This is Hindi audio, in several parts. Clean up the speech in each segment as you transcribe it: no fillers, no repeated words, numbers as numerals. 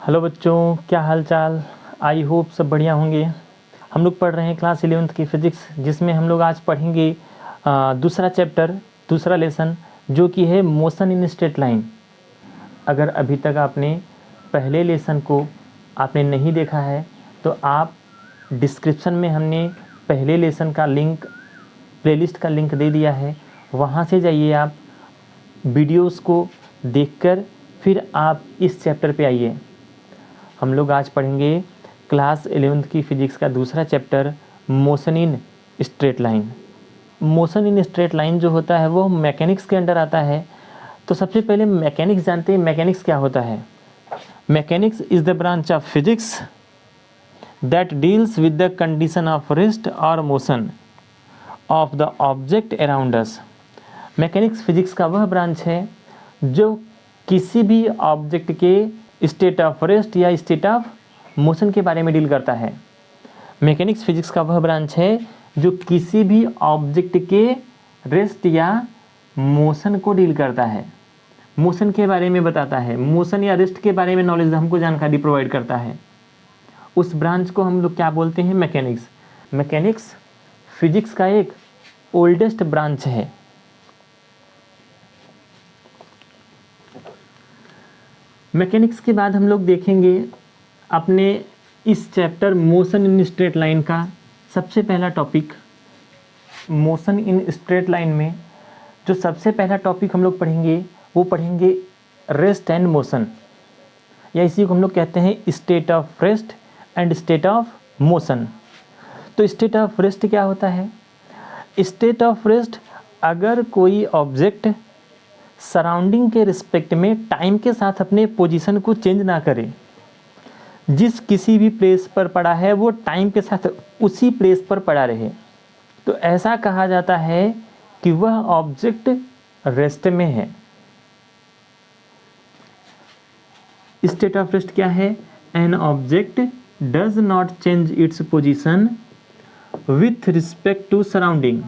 हेलो बच्चों, क्या हाल चाल। आई होप सब बढ़िया होंगे। हम लोग पढ़ रहे हैं क्लास 11th की फ़िज़िक्स, जिसमें हम लोग आज पढ़ेंगे दूसरा चैप्टर, दूसरा लेसन, जो कि है मोशन इन स्ट्रेट लाइन। अगर अभी तक आपने पहले लेसन को आपने नहीं देखा है तो आप डिस्क्रिप्शन में हमने पहले लेसन का लिंक, प्लेलिस्ट का लिंक दे दिया है, वहाँ से जाइए आप वीडियोस को देखकर फिर आप इस चैप्टर पे आइए। हम लोग आज पढ़ेंगे क्लास 11th की फ़िज़िक्स का दूसरा chapter, motion in straight line. Motion in straight line जो होता है वो मैकेनिक्स के अंडर आता है। तो सबसे पहले मैकेनिक्स जानते हैं। मैकेनिक्स क्या होता है? Mechanics is the branch of physics that deals with the condition of rest और motion of the object around us. Mechanics physics का वह ब्रांच है जो किसी भी ऑब्जेक्ट के स्टेट ऑफ रेस्ट या स्टेट ऑफ मोशन के बारे में डील करता है। मैकेनिक्स फिजिक्स का वह ब्रांच है जो किसी भी ऑब्जेक्ट के रेस्ट या मोशन को डील करता है, मोशन के बारे में बताता है, मोशन या रेस्ट के बारे में नॉलेज, हमको जानकारी प्रोवाइड करता है। उस ब्रांच को हम लोग क्या बोलते हैं? मैकेनिक्स। मैकेनिक्स फिजिक्स का एक ओल्डेस्ट ब्रांच है। मैकेनिक्स के बाद हम लोग देखेंगे अपने इस chapter motion in straight line का सबसे पहला topic. Motion in straight line में जो सबसे पहला टॉपिक हम लोग पढ़ेंगे वो पढ़ेंगे रेस्ट एंड मोशन, या इसी को हम लोग कहते हैं state of rest and state of motion. तो स्टेट ऑफ रेस्ट क्या होता है? स्टेट ऑफ रेस्ट, अगर कोई ऑब्जेक्ट सराउंडिंग के रिस्पेक्ट में टाइम के साथ अपने पोजीशन को चेंज ना करे, जिस किसी भी प्लेस पर पड़ा है वो टाइम के साथ उसी प्लेस पर पड़ा रहे, तो ऐसा कहा जाता है कि वह ऑब्जेक्ट रेस्ट में है। स्टेट ऑफ रेस्ट क्या है? An object does not change its position with respect to surrounding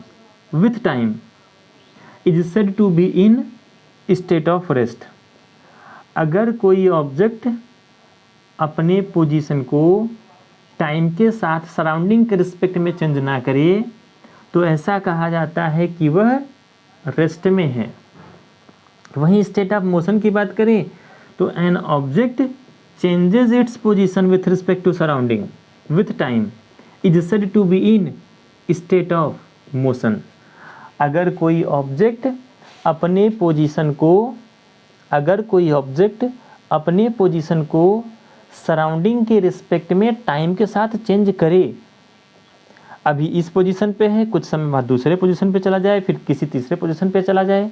with time is said to be in state of rest. अगर कोई ऑब्जेक्ट अपने पोजीशन को टाइम के साथ सराउंडिंग के रिस्पेक्ट में चेंज ना करे तो ऐसा कहा जाता है कि वह रेस्ट में है। वहीं स्टेट ऑफ मोशन की बात करें तो an object changes its position with respect to surrounding with time is said to be in state of motion. अगर कोई ऑब्जेक्ट अपने पोजीशन को सराउंडिंग के रिस्पेक्ट में टाइम के साथ चेंज करे, अभी इस पोजीशन पे है, कुछ समय बाद दूसरे पोजीशन पे चला जाए, फिर किसी तीसरे पोजीशन पे चला जाए,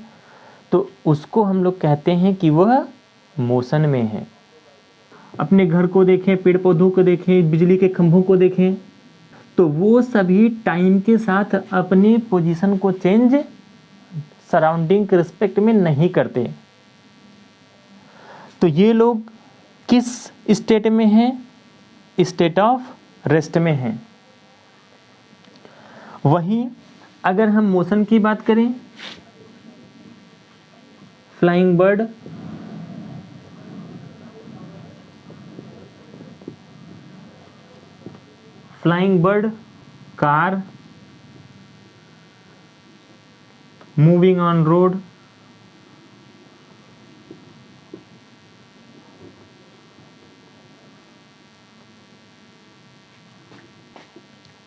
तो उसको हम लोग कहते हैं कि वह मोशन में है। अपने घर को देखें, पेड़ पौधों को देखें, बिजली के खंभों को देखें, तो वो सभी टाइम के साथ अपने पोजीशन को चेंज सराउंडिंग के रिस्पेक्ट में नहीं करते। तो ये लोग किस स्टेट में हैं? स्टेट ऑफ रेस्ट में हैं। वहीं अगर हम मोशन की बात करें, flying bird, car, moving on road,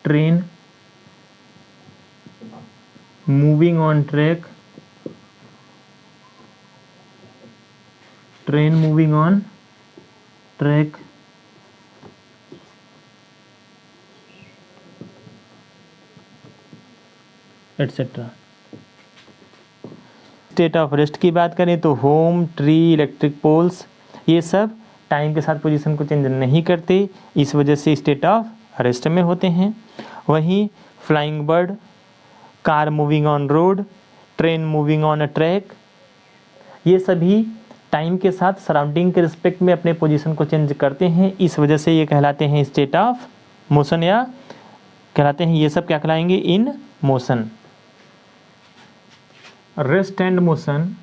train, moving on track, train moving on track, etcetera. State of rest की बात करें तो होम, ट्री, इलेक्ट्रिक पोल्स, ये सब टाइम के साथ पोजीशन को चेंज नहीं करते, इस वजह से स्टेट ऑफ रेस्ट में होते हैं। वहीं flying bird, car moving on road, train moving on a track, ये सभी टाइम के साथ सराउंडिंग के रिस्पेक्ट में अपने पोजीशन को चेंज करते हैं, इस वजह से ये कहलाते हैं स्टेट ऑफ मोशन, या कहलाते हैं, ये सब क्या कहलाएंगे? In motion. Rest and motion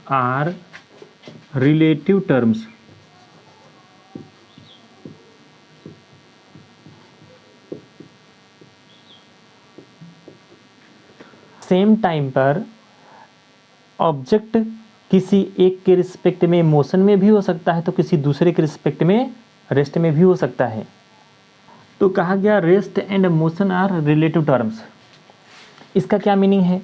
are relative terms. Same time पर ऑब्जेक्ट किसी एक के रिस्पेक्ट में मोशन में भी हो सकता है तो किसी दूसरे के रिस्पेक्ट में रेस्ट में भी हो सकता है। तो कहा गया rest and motion are relative terms. इसका क्या मीनिंग है?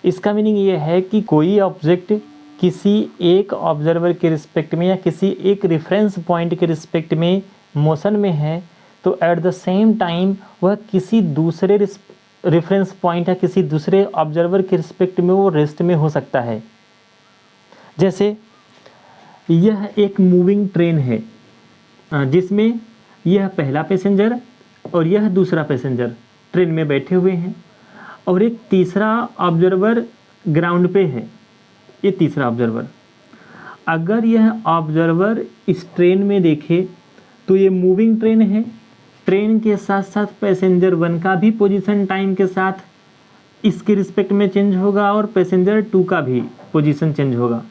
इसका मीनिंग ये है कि कोई ऑब्जेक्ट किसी एक ऑब्जर्वर के रिस्पेक्ट में या किसी एक रेफरेंस पॉइंट के रिस्पेक्ट में मोशन में है तो एट द सेम टाइम वह किसी दूसरे रेफरेंस पॉइंट या किसी दूसरे ऑब्जर्वर के रिस्पेक्ट में वो रेस्ट में हो सकता है। जैसे यह एक मूविंग ट्रेन है जिसमें यह पहला पैसेंजर और यह दूसरा पैसेंजर ट्रेन में बैठे हुए हैं और एक तीसरा ऑब्जर्वर ग्राउंड पे है। ये तीसरा ऑब्जर्वर, अगर यह ऑब्जर्वर इस ट्रेन में देखे तो ये मूविंग ट्रेन है, ट्रेन के साथ साथ पैसेंजर वन का भी पोजीशन टाइम के साथ इसके रिस्पेक्ट में चेंज होगा और पैसेंजर टू का भी पोजीशन चेंज होगा।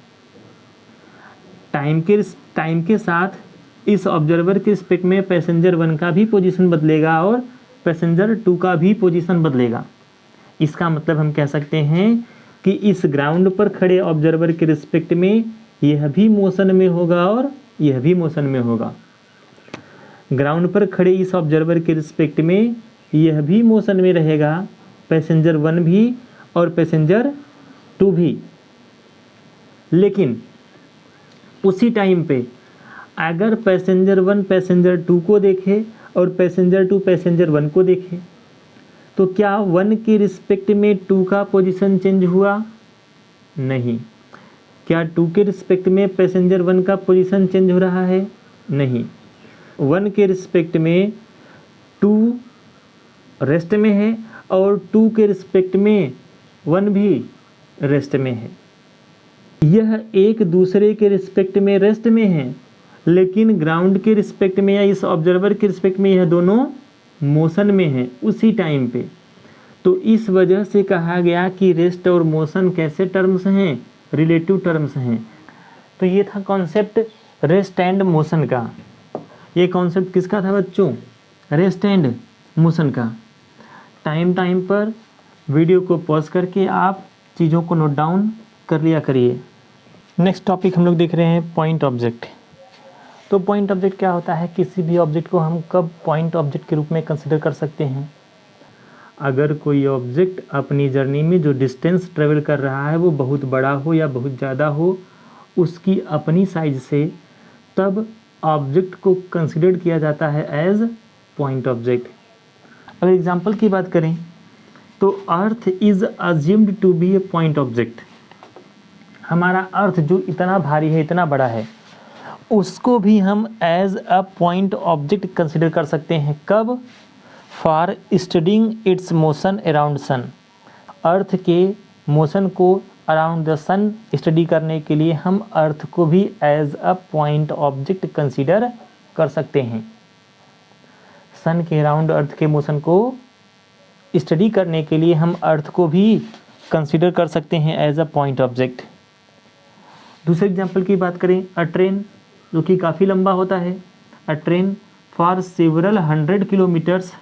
टाइम के साथ इस ऑब्जर्वर के रिस्पेक्ट में पैसेंजर वन का भी पोजीशन बदलेगा और पैसेंजर टू का भी पोजीशन बदलेगा। इसका मतलब हम कह सकते हैं कि इस ग्राउंड पर खड़े ऑब्जर्वर के रिस्पेक्ट में यह भी मोशन में होगा और यह भी मोशन में होगा। ग्राउंड पर खड़े इस ऑब्जर्वर के रिस्पेक्ट में यह भी मोशन में रहेगा, पैसेंजर वन भी और पैसेंजर टू भी। लेकिन उसी टाइम पे अगर पैसेंजर वन पैसेंजर टू को देखे और पैसेंजर टू पैसेंजर वन को देखे तो क्या वन के रिस्पेक्ट में टू का पोजीशन चेंज हुआ? नहीं। क्या टू के रिस्पेक्ट में पैसेंजर वन का पोजीशन चेंज हो रहा है? नहीं। वन के रिस्पेक्ट में टू रेस्ट में है और टू के रिस्पेक्ट में वन भी रेस्ट में है। यह एक दूसरे के रिस्पेक्ट में रेस्ट में है, लेकिन ग्राउंड के रिस्पेक्ट में या इस ऑब्जर्वर के रिस्पेक्ट में यह दोनों मोशन में है उसी टाइम पे। तो इस वजह से कहा गया कि रेस्ट और मोशन कैसे टर्म्स हैं? रिलेटिव टर्म्स हैं। तो ये था कॉन्सेप्ट रेस्ट एंड मोशन का। ये कॉन्सेप्ट किसका था बच्चों? रेस्ट एंड मोशन का। टाइम पर वीडियो को पॉज करके आप चीज़ों को नोट डाउन कर लिया करिए। नेक्स्ट टॉपिक हम लोग देख रहे हैं पॉइंट ऑब्जेक्ट। तो पॉइंट ऑब्जेक्ट क्या होता है? किसी भी ऑब्जेक्ट को हम कब पॉइंट ऑब्जेक्ट के रूप में कंसिडर कर सकते हैं? अगर कोई ऑब्जेक्ट अपनी जर्नी में जो डिस्टेंस ट्रेवल कर रहा है वो बहुत बड़ा हो या बहुत ज़्यादा हो उसकी अपनी साइज से, तब ऑब्जेक्ट को कंसिडर किया जाता है एज पॉइंट ऑब्जेक्ट। अगर एग्जांपल की बात करें तो earth is assumed to be a point object. हमारा अर्थ जो इतना भारी है, इतना बड़ा है, उसको भी हम as a point object consider कर सकते हैं। कब? For studying its motion around sun. Earth के मोशन को अराउंड द सन स्टडी करने के लिए हम अर्थ को भी as a point object consider कर सकते हैं। सन के अराउंड अर्थ के मोशन को स्टडी करने के लिए हम अर्थ को भी कंसिडर कर सकते हैं एज अ पॉइंट ऑब्जेक्ट। दूसरे एग्जाम्पल की बात करें, अ ट्रेन, जो कि काफ़ी लंबा होता है। अ train for several 100 kilometres.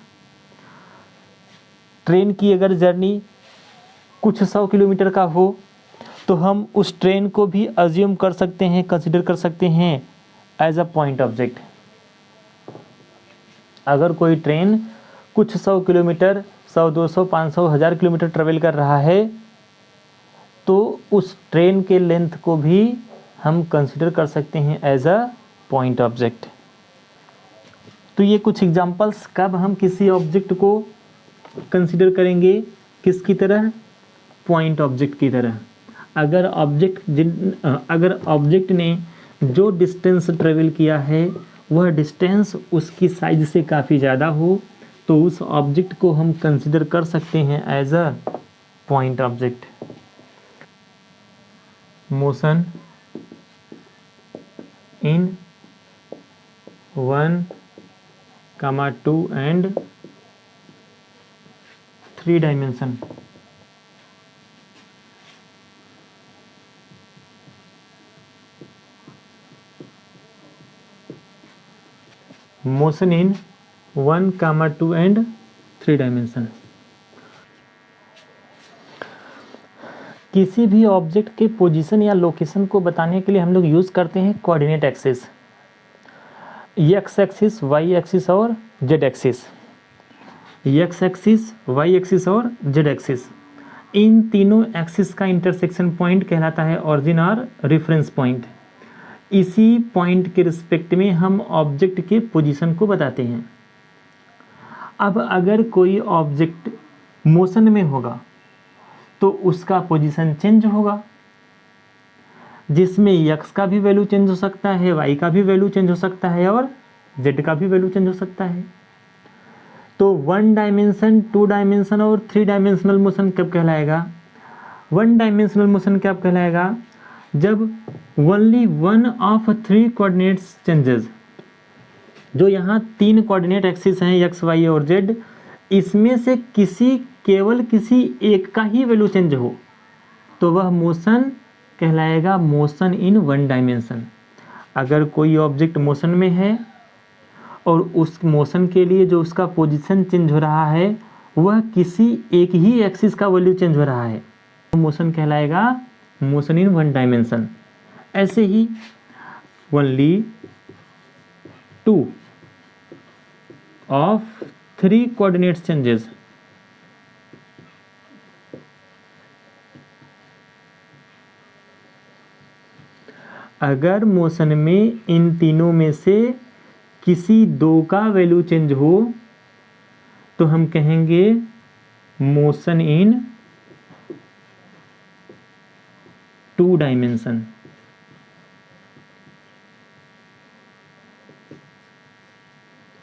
Train की अगर जर्नी कुछ 100 किलोमीटर का हो तो हम उस ट्रेन को भी अज्यूम कर सकते हैं, कंसिडर कर सकते हैं एज अ पॉइंट ऑब्जेक्ट। अगर कोई ट्रेन कुछ 100 किलोमीटर, 100, 200, 500, 1000 किलोमीटर ट्रेवल कर रहा है तो उस ट्रेन के लेंथ को भी हम कंसिडर कर सकते हैं एज अ पॉइंट ऑब्जेक्ट। तो ये कुछ एग्जांपल्स कब हम किसी ऑब्जेक्ट को कंसिडर करेंगे, किसकी तरह? पॉइंट ऑब्जेक्ट की तरह। अगर ऑब्जेक्ट ने जो डिस्टेंस ट्रेवल किया है वह डिस्टेंस उसकी साइज से काफ़ी ज़्यादा हो तो उस ऑब्जेक्ट को हम कंसिडर कर सकते हैं as a point object. Motion in 1, 2 and 3 dimension. Motion in 1, 2 and 3 dimension. किसी भी ऑब्जेक्ट के पोजीशन या लोकेशन को बताने के लिए हम लोग यूज़ करते हैं coordinate axis, X axis, Y axis और Z axis. X axis, Y axis और जेड एक्सिस, इन तीनों एक्सिस का इंटरसेक्शन पॉइंट कहलाता है ओरिजिन और रेफरेंस पॉइंट। इसी पॉइंट के रिस्पेक्ट में हम ऑब्जेक्ट के पोजीशन को बताते हैं। अब अगर कोई ऑब्जेक्ट मोशन में होगा तो उसका पोजीशन चेंज होगा, जिसमें एक्स का भी वैल्यू चेंज हो सकता है, वाई का भी वैल्यू चेंज हो सकता है और जेड का भी वैल्यू चेंज हो सकता है। तो 1 डायमेंशन, 2 डायमेंशन और 3 डायमेंशनल मोशन कब कहलाएगा? 1 डायमेंशनल मोशन कब कहलाएगा? जब only one of 3 coordinates changes, जो यहाँ 3 कोऑर्डिनेट एक्सिस हैं एक्स, वाई और जेड, इसमें से केवल किसी एक का ही वैल्यू चेंज हो तो वह मोशन कहलाएगा मोशन इन 1 डायमेंशन। अगर कोई ऑब्जेक्ट मोशन में है और उस मोशन के लिए जो उसका पोजीशन चेंज हो रहा है वह किसी एक ही एक्सिस का वैल्यू चेंज हो रहा है तो मोशन कहलाएगा मोशन इन 1 डायमेंशन। ऐसे ही ओनली 2 ऑफ 3 कोऑर्डिनेट्स चेंजेस, अगर मोशन में इन तीनों में से किसी 2 का वैल्यू चेंज हो तो हम कहेंगे motion in 2 dimension.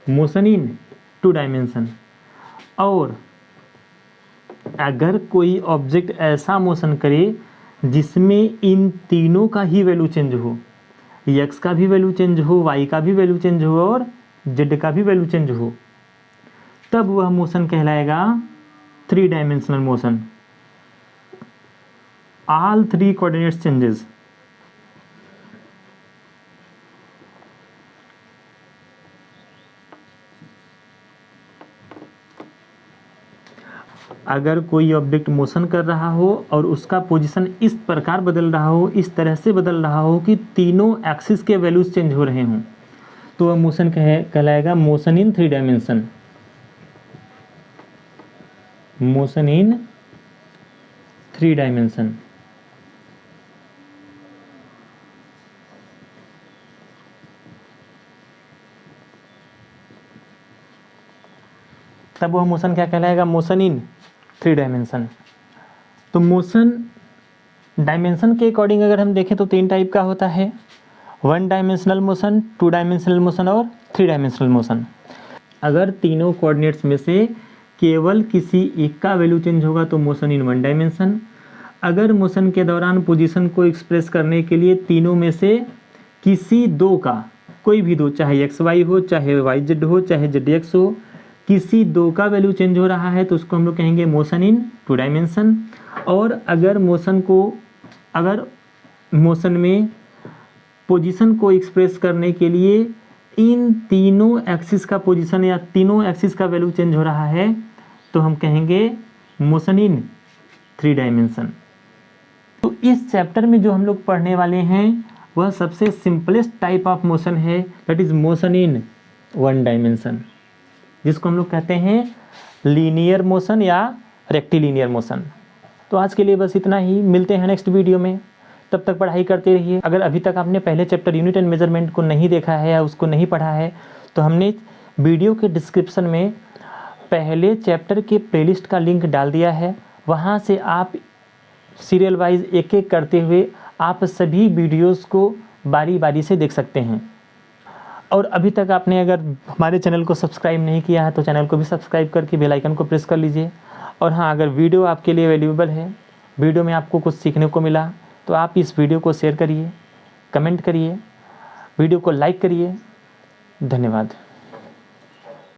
Motion in 2 dimension. और अगर कोई ऑब्जेक्ट ऐसा मोशन करे जिसमें इन तीनों का ही वैल्यू चेंज हो, एक्स का भी वैल्यू चेंज हो, वाई का भी वैल्यू चेंज हो और जेड का भी वैल्यू चेंज हो, तब वह मोशन कहलाएगा 3 dimensional motion. All 3 coordinates changes. अगर कोई ऑब्जेक्ट मोशन कर रहा हो और उसका पोजीशन इस प्रकार बदल रहा हो, इस तरह से बदल रहा हो कि तीनों एक्सिस के वैल्यूज चेंज हो रहे हों, तो वह मोशन कहलाएगा motion in 3 dimension. Motion in 3 dimension. तब वह मोशन क्या कहलाएगा? Motion in 3 dimension. तो मोशन डायमेंशन के अकॉर्डिंग अगर हम देखें तो 3 टाइप का होता है, 1 डायमेंशनल मोशन, 2 डायमेंशनल मोशन और 3 डायमेंशनल मोशन। अगर तीनों कोऑर्डिनेट्स में से केवल किसी एक का वैल्यू चेंज होगा तो मोशन इन 1 डायमेंशन। अगर मोशन के दौरान पोजीशन को एक्सप्रेस करने के लिए तीनों में से किसी 2 का, कोई भी 2, चाहे एक्स वाई हो, चाहे वाई जेड हो, चाहे जेड एक्स हो, किसी 2 का वैल्यू चेंज हो रहा है तो उसको हम लोग कहेंगे मोशन इन 2 डायमेंशन। और अगर मोशन में पोजीशन को एक्सप्रेस करने के लिए इन तीनों एक्सिस का पोजीशन या तीनों एक्सिस का वैल्यू चेंज हो रहा है तो हम कहेंगे मोशन इन 3 डायमेंशन। तो इस चैप्टर में जो हम लोग पढ़ने वाले हैं वह सबसे सिंपलेस्ट टाइप ऑफ मोशन है, that is motion in 1 dimension, जिसको हम लोग कहते हैं लीनियर मोशन या रेक्टिलिनियर मोशन। तो आज के लिए बस इतना ही, मिलते हैं नेक्स्ट वीडियो में, तब तक पढ़ाई करते रहिए। अगर अभी तक आपने पहले चैप्टर यूनिट एंड मेजरमेंट को नहीं देखा है या उसको नहीं पढ़ा है तो हमने वीडियो के डिस्क्रिप्शन में पहले चैप्टर के प्लेलिस्ट का लिंक डाल दिया है, वहाँ से आप सीरियल वाइज एक एक करते हुए आप सभी वीडियोस को बारी बारी से देख सकते हैं। और अभी तक आपने अगर हमारे चैनल को सब्सक्राइब नहीं किया है तो चैनल को भी सब्सक्राइब करके बेल आइकन को प्रेस कर लीजिए। और हाँ, अगर वीडियो आपके लिए वैल्यूएबल है, वीडियो में आपको कुछ सीखने को मिला तो आप इस वीडियो को शेयर करिए, कमेंट करिए, वीडियो को लाइक करिए। धन्यवाद।